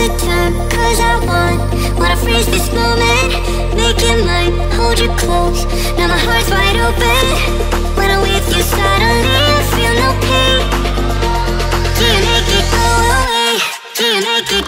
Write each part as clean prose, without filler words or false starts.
the time, cause I wanna freeze this moment. Make it mine, hold you close. Now my heart's wide open. When I'm with you suddenly I feel no pain. Do you make it go away? Do you make it?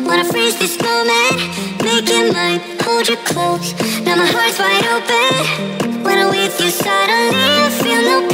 Wanna freeze this moment, make it mine, hold you close. Now my heart's wide open. When I'm with you suddenly I feel no